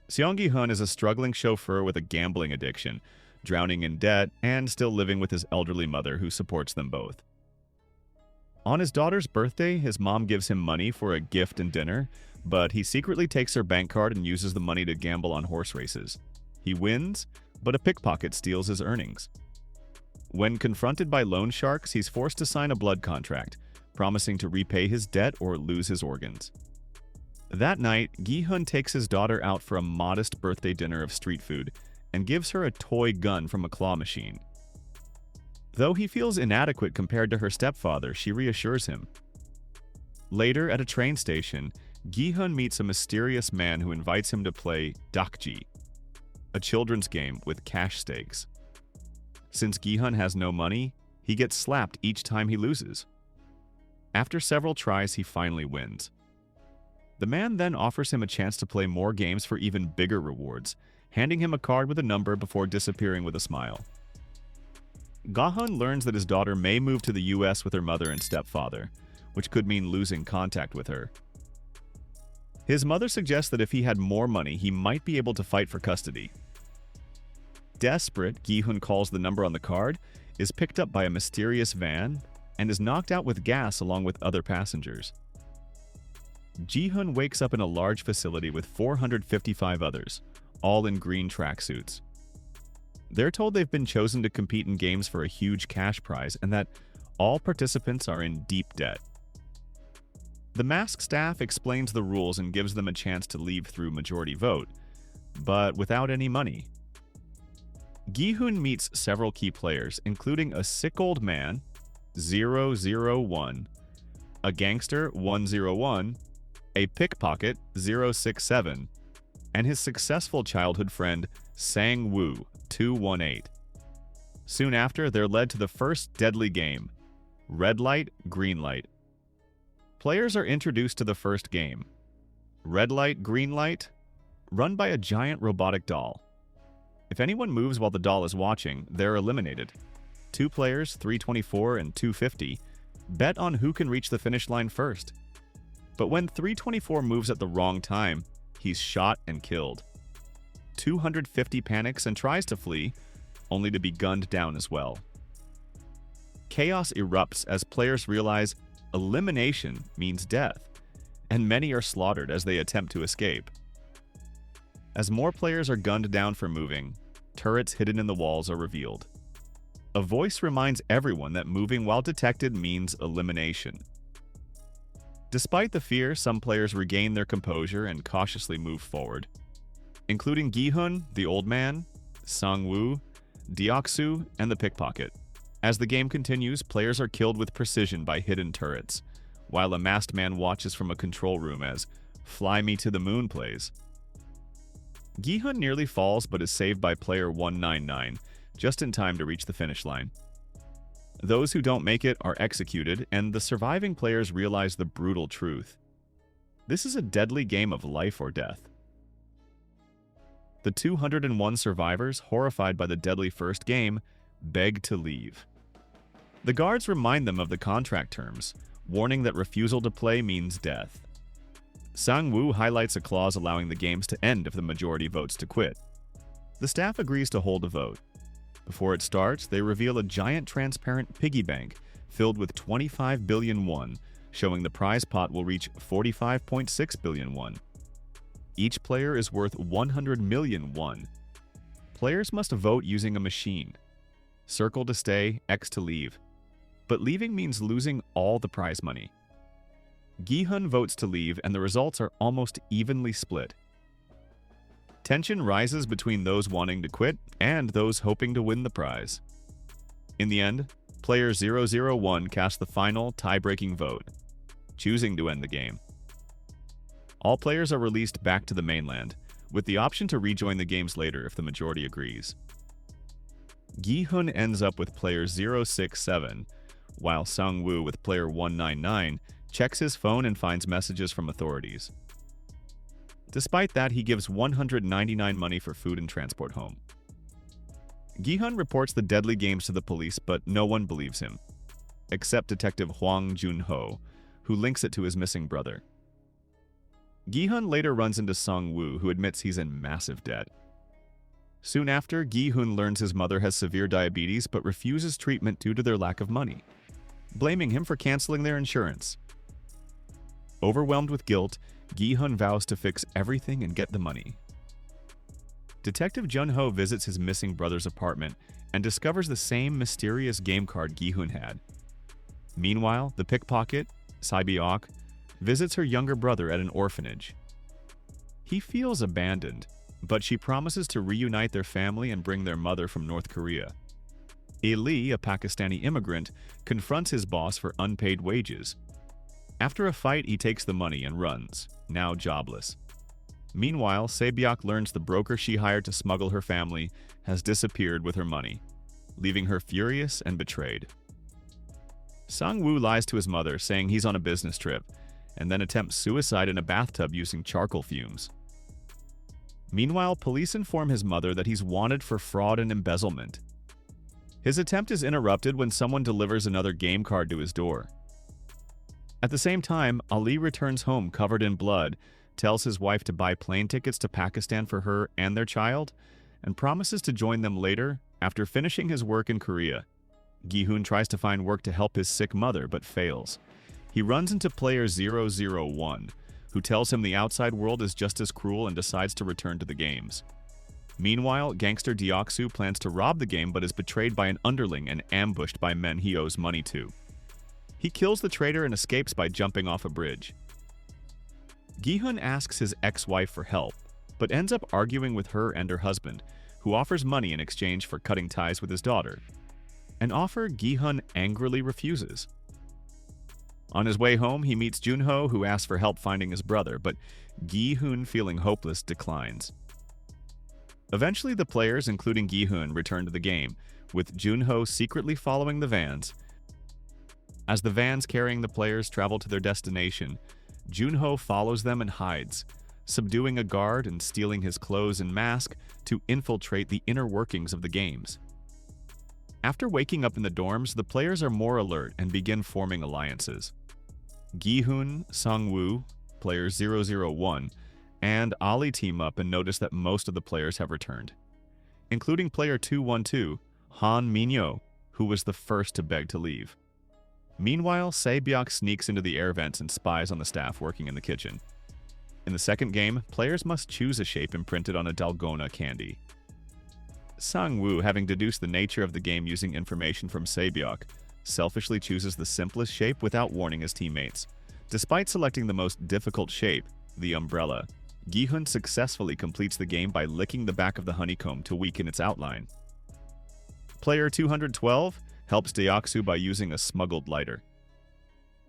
Gi-hun is a struggling chauffeur with a gambling addiction, drowning in debt and still living with his elderly mother who supports them both. On his daughter's birthday, his mom gives him money for a gift and dinner, but he secretly takes her bank card and uses the money to gamble on horse races. He wins, but a pickpocket steals his earnings. When confronted by loan sharks, he's forced to sign a blood contract, promising to repay his debt or lose his organs. That night, Gi-hun takes his daughter out for a modest birthday dinner of street food and gives her a toy gun from a claw machine. Though he feels inadequate compared to her stepfather, she reassures him. Later, at a train station, Gi-hun meets a mysterious man who invites him to play Dakji, a children's game with cash stakes. Since Gi-hun has no money, he gets slapped each time he loses. After several tries, he finally wins. The man then offers him a chance to play more games for even bigger rewards, handing him a card with a number before disappearing with a smile. Gi-hun learns that his daughter may move to the US with her mother and stepfather, which could mean losing contact with her. His mother suggests that if he had more money, he might be able to fight for custody. Desperate, Gi-hun calls the number on the card, is picked up by a mysterious van, and is knocked out with gas along with other passengers. Gi-hun wakes up in a large facility with 455 others, all in green tracksuits. They're told they've been chosen to compete in games for a huge cash prize and that all participants are in deep debt. The masked staff explains the rules and gives them a chance to leave through majority vote, but without any money. Gi-hun meets several key players, including a sick old man, 001, a gangster, 101, a pickpocket, 067, and his successful childhood friend, Sang-woo, 218. Soon after, they're led to the first deadly game, Red Light, Green Light. Players are introduced to the first game, Red Light, Green Light, run by a giant robotic doll. If anyone moves while the doll is watching, they're eliminated. Two players, 324 and 250, bet on who can reach the finish line first. But when 324 moves at the wrong time, he's shot and killed. 250 panics and tries to flee, only to be gunned down as well. Chaos erupts as players realize elimination means death, and many are slaughtered as they attempt to escape. As more players are gunned down for moving, turrets hidden in the walls are revealed. A voice reminds everyone that moving while detected means elimination. Despite the fear, some players regain their composure and cautiously move forward, including Gi-hun, the old man, Sang-woo, Deok-su, and the pickpocket. As the game continues, players are killed with precision by hidden turrets, while a masked man watches from a control room as "Fly Me to the Moon" plays. Gi-hun nearly falls but is saved by player 199, just in time to reach the finish line. Those who don't make it are executed, and the surviving players realize the brutal truth. This is a deadly game of life or death. The 201 survivors, horrified by the deadly first game, beg to leave. The guards remind them of the contract terms, warning that refusal to play means death. Sang-woo highlights a clause allowing the games to end if the majority votes to quit. The staff agrees to hold a vote. Before it starts, they reveal a giant transparent piggy bank filled with 25 billion won, showing the prize pot will reach 45.6 billion won. Each player is worth 100 million won. Players must vote using a machine. Circle to stay, X to leave. But leaving means losing all the prize money. Gi-hun votes to leave, and the results are almost evenly split. Tension rises between those wanting to quit and those hoping to win the prize. In the end, player 001 cast the final, tie-breaking vote, choosing to end the game. All players are released back to the mainland, with the option to rejoin the games later if the majority agrees. Gi-hun ends up with player 067, while Sang-woo with player 199 checks his phone and finds messages from authorities. Despite that, he gives 199 money for food and transport home. Gi-hun reports the deadly games to the police, but no one believes him, except Detective Hwang Jun-ho, who links it to his missing brother. Gi-hun later runs into Seong-woo, who admits he's in massive debt. Soon after, Gi-hun learns his mother has severe diabetes but refuses treatment due to their lack of money, blaming him for canceling their insurance. Overwhelmed with guilt, Gi-hun vows to fix everything and get the money. Detective Jun-ho visits his missing brother's apartment and discovers the same mysterious game card Gi-hun had. Meanwhile, the pickpocket, Sae-byeok, visits her younger brother at an orphanage. He feels abandoned, but she promises to reunite their family and bring their mother from North Korea. Lee, a Pakistani immigrant, confronts his boss for unpaid wages. After a fight, he takes the money and runs, now jobless. Meanwhile, Sae-byeok learns the broker she hired to smuggle her family has disappeared with her money, leaving her furious and betrayed. Seong-woo lies to his mother, saying he's on a business trip, and then attempts suicide in a bathtub using charcoal fumes. Meanwhile, police inform his mother that he's wanted for fraud and embezzlement. His attempt is interrupted when someone delivers another game card to his door. At the same time, Ali returns home covered in blood, tells his wife to buy plane tickets to Pakistan for her and their child, and promises to join them later after finishing his work in Korea. Gi-hun tries to find work to help his sick mother but fails. He runs into player 001, who tells him the outside world is just as cruel and decides to return to the games. Meanwhile, gangster Deok-su plans to rob the game but is betrayed by an underling and ambushed by men he owes money to. He kills the traitor and escapes by jumping off a bridge. Gi-hun asks his ex-wife for help, but ends up arguing with her and her husband, who offers money in exchange for cutting ties with his daughter. An offer Gi-hun angrily refuses. On his way home, he meets Jun-ho, who asks for help finding his brother, but Gi-hun, feeling hopeless, declines. Eventually, the players, including Gi-hun, return to the game, with Jun-ho secretly following the vans. As the vans carrying the players travel to their destination, Jun-ho follows them and hides, subduing a guard and stealing his clothes and mask to infiltrate the inner workings of the games. After waking up in the dorms, the players are more alert and begin forming alliances. Gi-hun, Seong-woo, player 001, and Ali team up and notice that most of the players have returned, including player 212, Mi-nyeo, who was the first to beg to leave. Meanwhile, Sae-byeok sneaks into the air vents and spies on the staff working in the kitchen. In the second game, players must choose a shape imprinted on a dalgona candy. Seong-woo, having deduced the nature of the game using information from Sae-byeok, selfishly chooses the simplest shape without warning his teammates. Despite selecting the most difficult shape, the umbrella, Gi-hun successfully completes the game by licking the back of the honeycomb to weaken its outline. Player 212 helps Deok-su by using a smuggled lighter.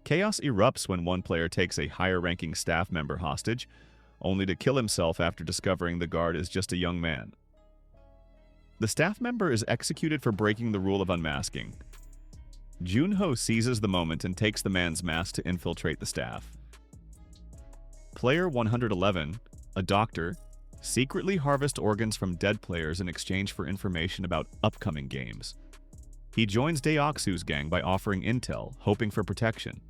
Chaos erupts when one player takes a higher-ranking staff member hostage, only to kill himself after discovering the guard is just a young man. The staff member is executed for breaking the rule of unmasking. Jun-ho seizes the moment and takes the man's mask to infiltrate the staff. Player 111, a doctor, secretly harvests organs from dead players in exchange for information about upcoming games. He joins Deok-su's gang by offering intel, hoping for protection.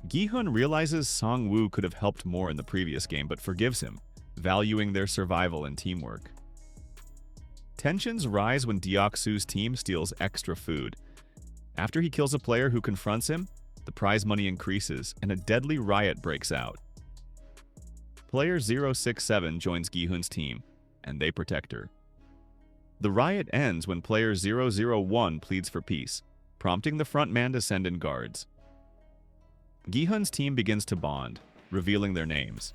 Gi-hun realizes Seong-woo could have helped more in the previous game but forgives him, valuing their survival and teamwork. Tensions rise when Deok-su's team steals extra food. After he kills a player who confronts him, the prize money increases and a deadly riot breaks out. Player 067 joins Gi-hun's team, and they protect her. The riot ends when player 001 pleads for peace, prompting the front man to send in guards. Gi-hun's team begins to bond, revealing their names: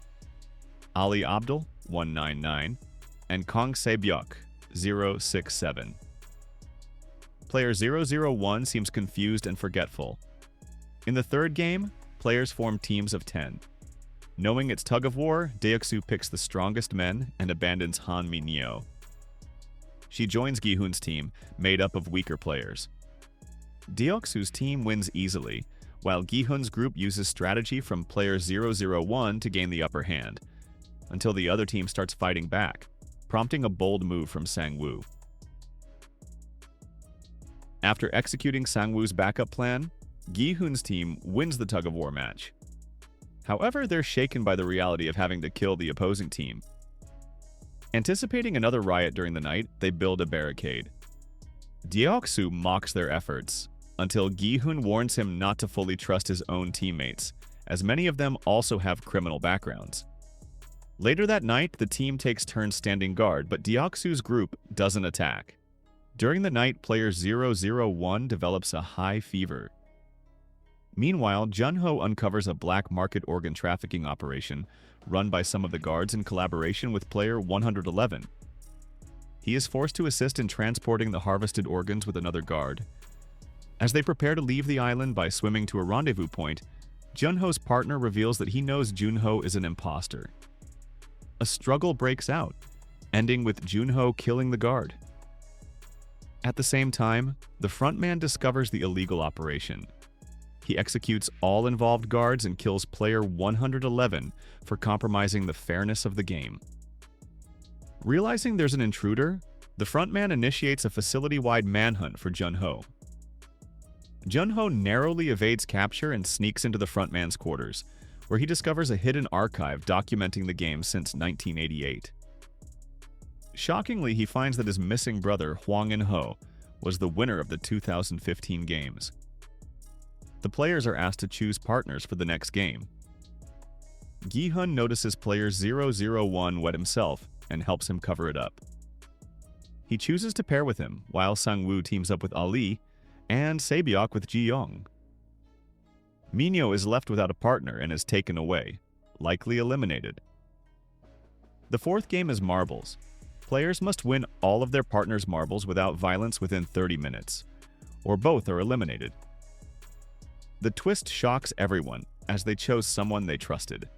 Ali Abdul, 199, and Kang Sae-byeok, 067. Player 001 seems confused and forgetful. In the third game, players form teams of 10. Knowing it's tug-of-war, Deok-su picks the strongest men and abandons Mi-nyeo. She joins Gi-hun's team, made up of weaker players. Deok-su's team wins easily, while Gi-hun's group uses strategy from player 001 to gain the upper hand, until the other team starts fighting back, prompting a bold move from Sang-woo. After executing Sang-woo's backup plan, Gi-hun's team wins the tug-of-war match. However, they're shaken by the reality of having to kill the opposing team. Anticipating another riot during the night, they build a barricade. Deok-su mocks their efforts, until Gi-hun warns him not to fully trust his own teammates, as many of them also have criminal backgrounds. Later that night, the team takes turns standing guard, but Deok-su's group doesn't attack. During the night, player 001 develops a high fever. Meanwhile, Jun-ho uncovers a black market organ trafficking operation run by some of the guards in collaboration with player 111. He is forced to assist in transporting the harvested organs with another guard. As they prepare to leave the island by swimming to a rendezvous point, Jun-ho's partner reveals that he knows Jun-ho is an imposter. A struggle breaks out, ending with Jun-ho killing the guard. At the same time, the frontman discovers the illegal operation. He executes all involved guards and kills player 111 for compromising the fairness of the game. Realizing there's an intruder, the frontman initiates a facility-wide manhunt for Jun-ho. Jun-ho narrowly evades capture and sneaks into the frontman's quarters, where he discovers a hidden archive documenting the game since 1988. Shockingly, he finds that his missing brother, Hwang was the winner of the 2015 games. The players are asked to choose partners for the next game. Gi-hun notices player 001 wet himself and helps him cover it up. He chooses to pair with him, while Sang-woo teams up with Ali and Sae-byeok with Gi-hun. Mi-nyeo is left without a partner and is taken away, likely eliminated. The fourth game is marbles. Players must win all of their partner's marbles without violence within 30 minutes, or both are eliminated. The twist shocks everyone, as they chose someone they trusted.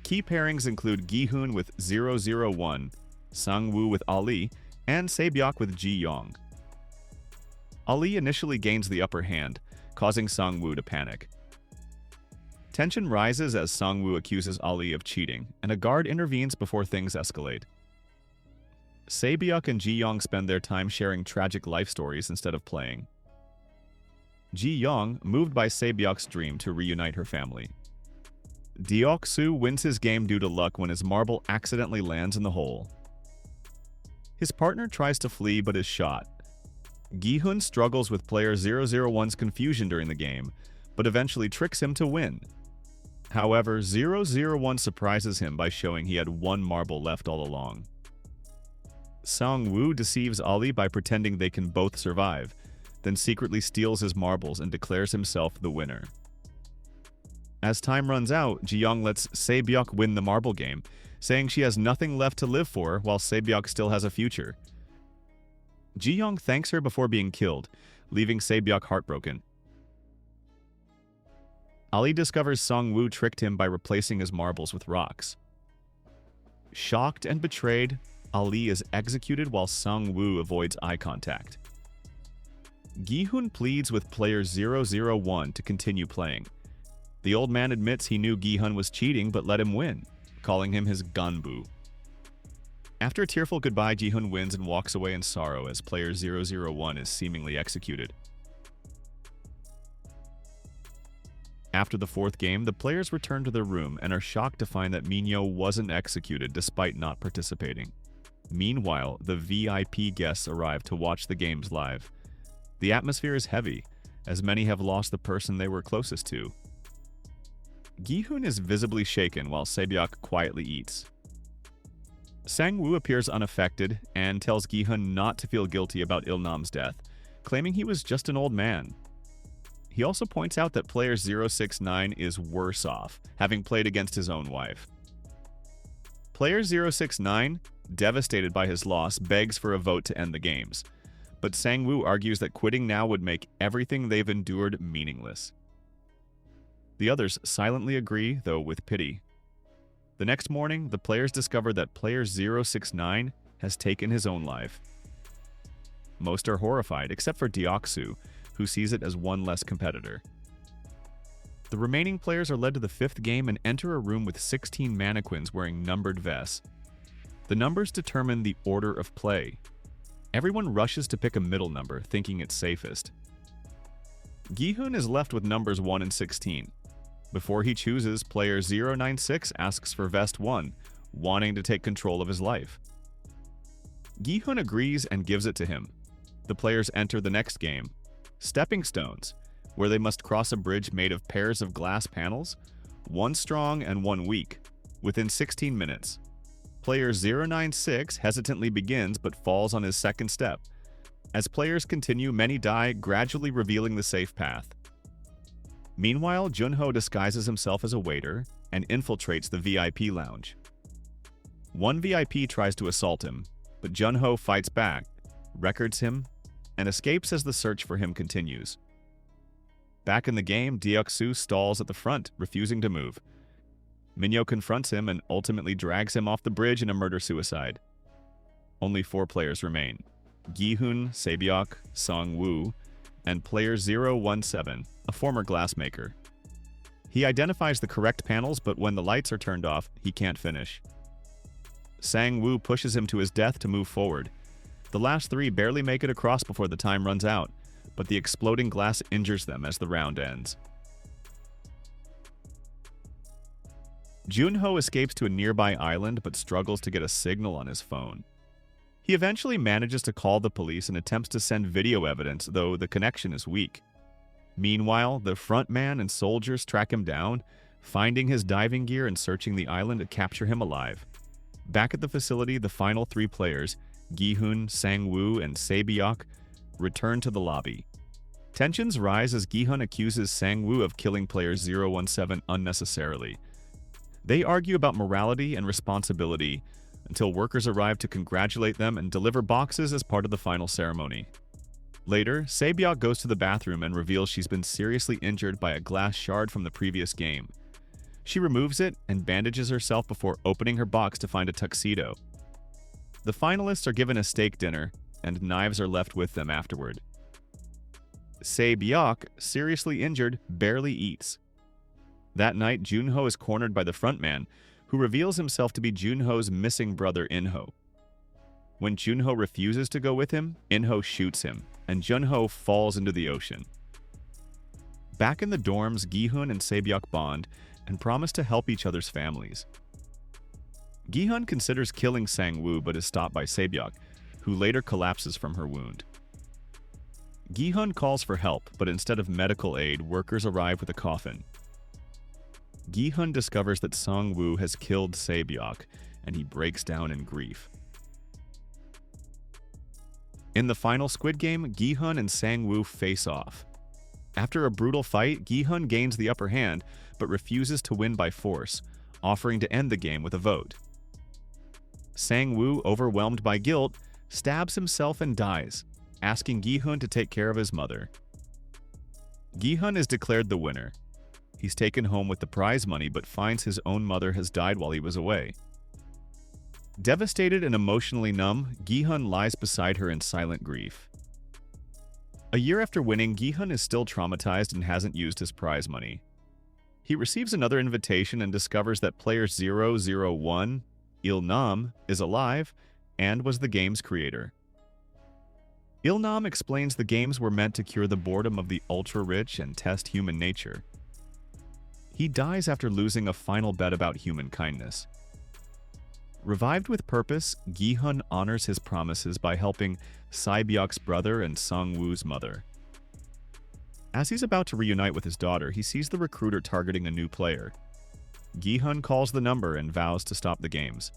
Key pairings include Gi-hun with 001, Sang-woo with Ali, and Sae-byeok with Gi-hun. Ali initially gains the upper hand, causing Sang-woo to panic. Tension rises as Sang-woo accuses Ali of cheating, and a guard intervenes before things escalate. Sae-byeok and Gi-hun spend their time sharing tragic life stories instead of playing. Gi-hun, moved by Sae-byeok's dream to reunite her family. Deok-su wins his game due to luck when his marble accidentally lands in the hole. His partner tries to flee but is shot. Gi-hun struggles with player 001's confusion during the game, but eventually tricks him to win. However, 001 surprises him by showing he had one marble left all along. Sang-woo deceives Ali by pretending they can both survive, then secretly steals his marbles and declares himself the winner. As time runs out, Gi-hun lets Sae-byeok win the marble game, saying she has nothing left to live for while Sae-byeok still has a future. Gi-hun thanks her before being killed, leaving Sae-byeok heartbroken. Ali discovers Sang-woo tricked him by replacing his marbles with rocks. Shocked and betrayed, Ali is executed while Sang-woo avoids eye contact. Gi-hun pleads with player 001 to continue playing. The old man admits he knew Gi-hun was cheating but let him win, calling him his Gganbu. After a tearful goodbye, Gi-hun wins and walks away in sorrow as player 001 is seemingly executed. After the fourth game, the players return to their room and are shocked to find that Mi-nyeo wasn't executed despite not participating. Meanwhile, the VIP guests arrive to watch the games live. The atmosphere is heavy, as many have lost the person they were closest to. Gi-hun is visibly shaken while Sae-byeok quietly eats. Sang-woo appears unaffected and tells Gi-hun not to feel guilty about Il-nam's death, claiming he was just an old man. He also points out that player 069 is worse off, having played against his own wife. Player 069, devastated by his loss, begs for a vote to end the games, but Sang-woo argues that quitting now would make everything they've endured meaningless. The others silently agree, though with pity. The next morning, the players discover that player 069 has taken his own life. Most are horrified, except for Deok-su, who sees it as one less competitor. The remaining players are led to the fifth game and enter a room with 16 mannequins wearing numbered vests. The numbers determine the order of play. Everyone rushes to pick a middle number, thinking it's safest. Gi-hun is left with numbers 1 and 16. Before he chooses, player 096 asks for Vest 1, wanting to take control of his life. Gi-hun agrees and gives it to him. The players enter the next game, Stepping Stones, where they must cross a bridge made of pairs of glass panels, one strong and one weak, within 16 minutes. Player 096 hesitantly begins but falls on his second step. As players continue, many die, gradually revealing the safe path. Meanwhile, Jun-ho disguises himself as a waiter and infiltrates the VIP lounge. One VIP tries to assault him, but Jun-ho fights back, records him, and escapes as the search for him continues. Back in the game, Deok-su stalls at the front, refusing to move. Mi-nyeo confronts him and ultimately drags him off the bridge in a murder-suicide. Only 4 players remain: Gi-hun, Sae-byeok, Song-woo, and player 017, a former glassmaker. He identifies the correct panels, but when the lights are turned off, he can't finish. Sang-woo pushes him to his death to move forward. The last 3 barely make it across before the time runs out, but the exploding glass injures them as the round ends. Jun-ho escapes to a nearby island but struggles to get a signal on his phone. He eventually manages to call the police and attempts to send video evidence, though the connection is weak. Meanwhile, the frontman and soldiers track him down, finding his diving gear and searching the island to capture him alive. Back at the facility, the final 3 players, Gi-hun, Sang-woo, and Sae-byeok, return to the lobby. Tensions rise as Gi-hun accuses Sang-woo of killing player 017 unnecessarily. They argue about morality and responsibility until workers arrive to congratulate them and deliver boxes as part of the final ceremony. Later, Sae-byeok goes to the bathroom and reveals she's been seriously injured by a glass shard from the previous game. She removes it and bandages herself before opening her box to find a tuxedo. The finalists are given a steak dinner, and knives are left with them afterward. Sae-byeok, seriously injured, barely eats. That night, Jun-ho is cornered by the frontman, who reveals himself to be Jun-ho's missing brother In-ho. When Jun-ho refuses to go with him, In-ho shoots him, and Jun-ho falls into the ocean. Back in the dorms, Gi-hun and Sae-byeok bond and promise to help each other's families. Gi-hun considers killing Sang-woo but is stopped by Sae-byeok, who later collapses from her wound. Gi-hun calls for help, but instead of medical aid, workers arrive with a coffin. Gi-hun discovers that Song-woo has killed Sae-byeok, and he breaks down in grief. In the final Squid game, Gi-hun and Sang-woo face off. After a brutal fight, Gi-hun gains the upper hand, but refuses to win by force, offering to end the game with a vote. Sang-woo, overwhelmed by guilt, stabs himself and dies, asking Gi-hun to take care of his mother. Gi-hun is declared the winner. He's taken home with the prize money but finds his own mother has died while he was away. Devastated and emotionally numb, Gi-hun lies beside her in silent grief. A year after winning, Gi-hun is still traumatized and hasn't used his prize money. He receives another invitation and discovers that player 001, Il-nam, is alive and was the game's creator. Il-nam explains the games were meant to cure the boredom of the ultra-rich and test human nature. He dies after losing a final bet about human kindness. Revived with purpose, Gi-hun honors his promises by helping Sae-byeok's brother and Song-woo's mother. As he's about to reunite with his daughter, he sees the recruiter targeting a new player. Gi-hun calls the number and vows to stop the games,